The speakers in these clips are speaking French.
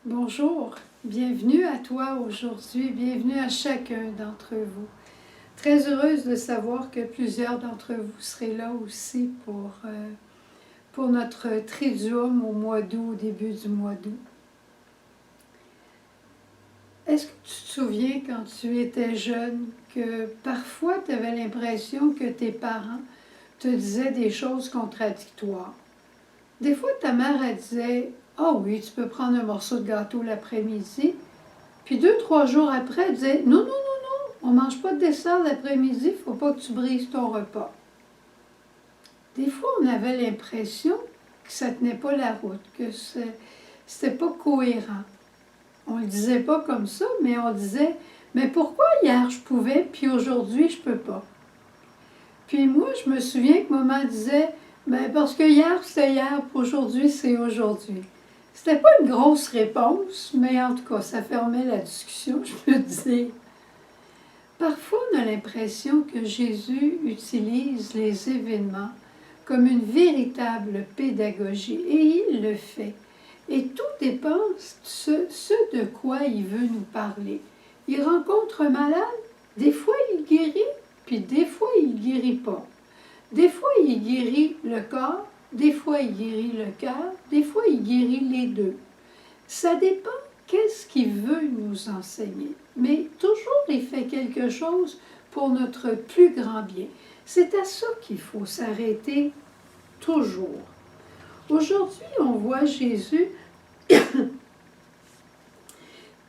Bonjour, bienvenue à toi aujourd'hui, bienvenue à chacun d'entre vous. Très heureuse de savoir que plusieurs d'entre vous serez là aussi pour notre triduum au mois d'août, au début du mois d'août. Est-ce que tu te souviens quand tu étais jeune que parfois tu avais l'impression que tes parents te disaient des choses contradictoires? Des fois, ta mère, elle disait « Ah oui, tu peux prendre un morceau de gâteau l'après-midi. » Puis 2-3 jours après, elle disait « Non, non, non, non, on ne mange pas de dessert l'après-midi, il ne faut pas que tu brises ton repas. » Des fois, on avait l'impression que ça ne tenait pas la route, que c'était pas cohérent. On ne le disait pas comme ça, mais on disait « Mais pourquoi hier je pouvais, puis aujourd'hui je ne peux pas? » Puis moi, je me souviens que maman disait « Ben parce que hier c'était hier, puis aujourd'hui c'est aujourd'hui. » C'était pas une grosse réponse, mais en tout cas, ça fermait la discussion, je peux dire. Parfois, on a l'impression que Jésus utilise les événements comme une véritable pédagogie, et il le fait. Et tout dépend de ce de quoi il veut nous parler. Il rencontre un malade, des fois il guérit, puis des fois il ne guérit pas. Des fois il guérit le corps, des fois il guérit le cœur, des fois il guérit les deux. Ça dépend qu'est-ce qu'il veut nous enseigner. Mais toujours il fait quelque chose pour notre plus grand bien. C'est à ça qu'il faut s'arrêter toujours. Aujourd'hui, on voit Jésus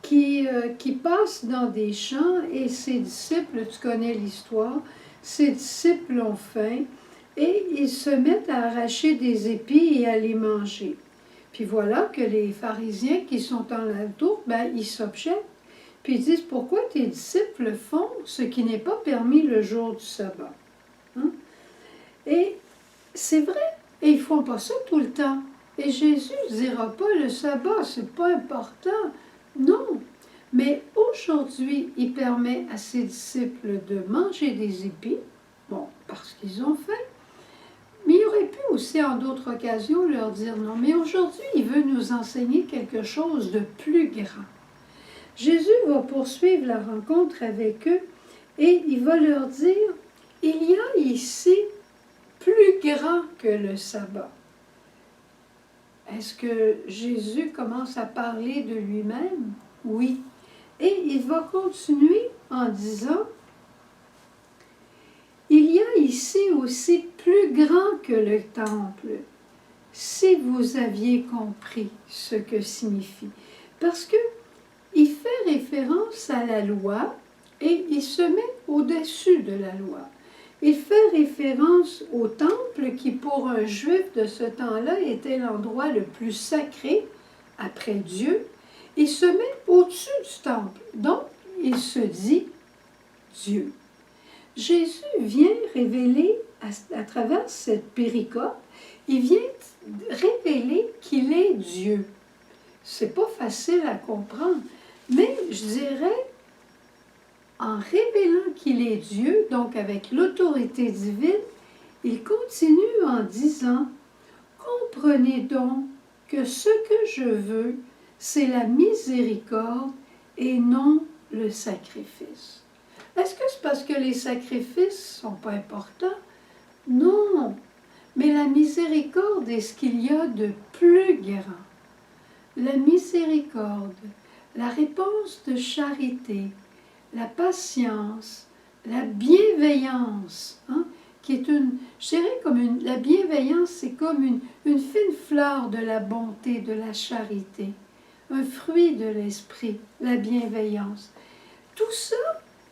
qui passe dans des champs et ses disciples, tu connais l'histoire, ses disciples ont faim et ils se mettent à arracher des épis et à les manger. Puis voilà que les pharisiens qui sont en l'entour, ils s'objectent. Puis ils disent, pourquoi tes disciples font ce qui n'est pas permis le jour du sabbat? Hein? Et c'est vrai, et ils ne font pas ça tout le temps. Et Jésus ne dira pas, le sabbat, c'est pas important. Non, mais aujourd'hui, il permet à ses disciples de manger des épis, bon, parce qu'ils ont faim. Mais il aurait pu aussi, en d'autres occasions, leur dire non. Mais aujourd'hui, il veut nous enseigner quelque chose de plus grand. Jésus va poursuivre la rencontre avec eux et il va leur dire, il y a ici plus grand que le sabbat. Est-ce que Jésus commence à parler de lui-même? Oui. Et il va continuer en disant, il y a ici aussi plus grand que le temple, si vous aviez compris ce que signifie. Parce que il fait référence à la loi et il se met au-dessus de la loi. Il fait référence au temple qui, pour un juif de ce temps-là, était l'endroit le plus sacré après Dieu. Il se met au-dessus du temple. Donc, il se dit Dieu. Jésus vient révéler, à travers cette péricope, il vient révéler qu'il est Dieu. C'est pas facile à comprendre, mais je dirais, en révélant qu'il est Dieu, donc avec l'autorité divine, il continue en disant « Comprenez donc que ce que je veux, c'est la miséricorde et non le sacrifice. » Est-ce que c'est parce que les sacrifices ne sont pas importants? Non, mais la miséricorde est ce qu'il y a de plus grand. La miséricorde, la réponse de charité, la patience, la bienveillance, qui est je dirais la bienveillance, c'est comme une fine fleur de la bonté, de la charité, un fruit de l'esprit, la bienveillance. Tout ça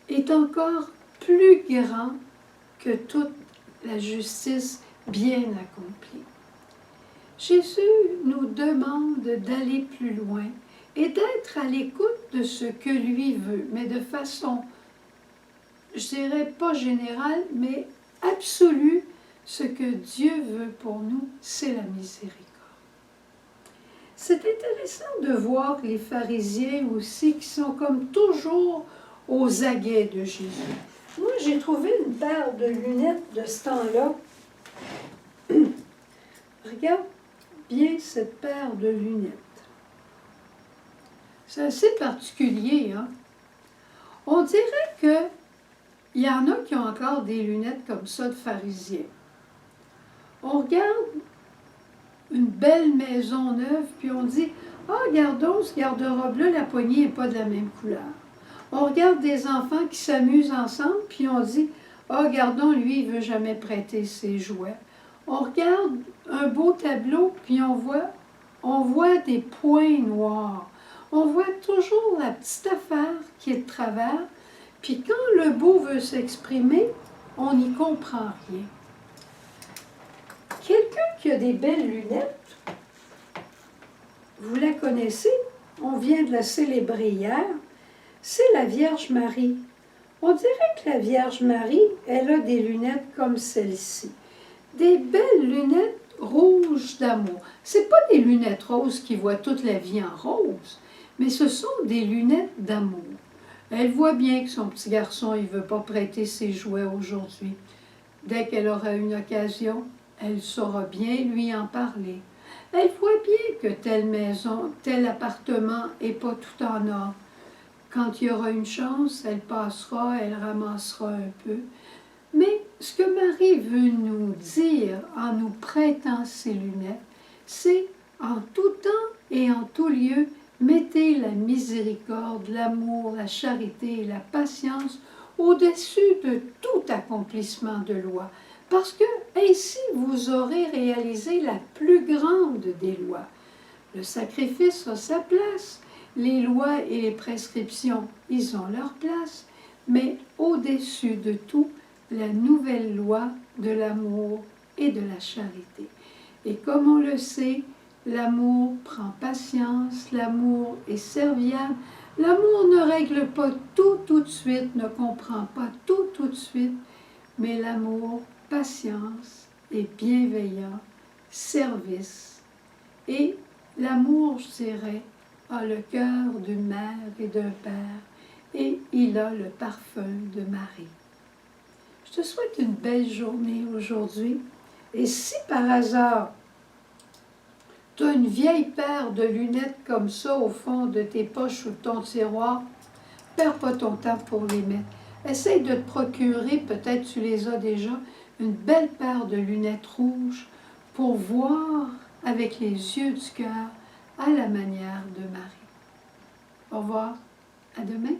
est encore plus grand que toute la justice bien accomplie. Jésus nous demande d'aller plus loin et d'être à l'écoute de ce que lui veut, mais de façon, je dirais pas générale, mais absolue. Ce que Dieu veut pour nous, c'est la miséricorde. C'est intéressant de voir les pharisiens aussi qui sont comme toujours aux aguets de Jésus. Moi, j'ai trouvé une paire de lunettes de ce temps-là. Regarde bien cette paire de lunettes. C'est assez particulier, hein? On dirait qu'il y en a qui ont encore des lunettes comme ça de pharisiens. On regarde une belle maison neuve, puis on dit « Ah, regardons ce garde-robe-là, la poignée n'est pas de la même couleur. » On regarde des enfants qui s'amusent ensemble, puis on dit « Ah, regardons, lui, il ne veut jamais prêter ses jouets. » On regarde un beau tableau, puis on voit des points noirs. On voit toujours la petite affaire qui est de travers, puis quand le beau veut s'exprimer, on n'y comprend rien. Quelqu'un qui a des belles lunettes, vous la connaissez, on vient de la célébrer hier, c'est la Vierge Marie. On dirait que la Vierge Marie, elle a des lunettes comme celle-ci. Des belles lunettes rouges d'amour. Ce pas des lunettes roses qui voient toute la vie en rose, mais ce sont des lunettes d'amour. Elle voit bien que son petit garçon, il ne veut pas prêter ses jouets aujourd'hui. Dès qu'elle aura une occasion, elle saura bien lui en parler. Elle voit bien que telle maison, tel appartement n'est pas tout en or. Quand il y aura une chance, elle passera, elle ramassera un peu. Mais ce que Marie veut nous dire en nous prêtant ses lunettes, c'est en tout temps et en tout lieu, mettez la miséricorde, l'amour, la charité et la patience au-dessus de tout accomplissement de loi, parce que ainsi vous aurez réalisé la plus grande des lois. Le sacrifice a sa place, les lois et les prescriptions, ils ont leur place, mais au-dessus de tout, la nouvelle loi de l'amour et de la charité. Et comme on le sait, l'amour prend patience, l'amour est serviable, l'amour ne règle pas tout de suite, ne comprend pas tout de suite, mais l'amour, patience et bienveillant, service. Et l'amour, je dirais, a le cœur d'une mère et d'un père, et il a le parfum de Marie. Je te souhaite une belle journée aujourd'hui. Et si par hasard, tu as une vieille paire de lunettes comme ça au fond de tes poches ou de ton tiroir, perds pas ton temps pour les mettre. Essaye de te procurer, peut-être tu les as déjà, une belle paire de lunettes rouges pour voir avec les yeux du cœur à la manière de Marie. Au revoir, à demain.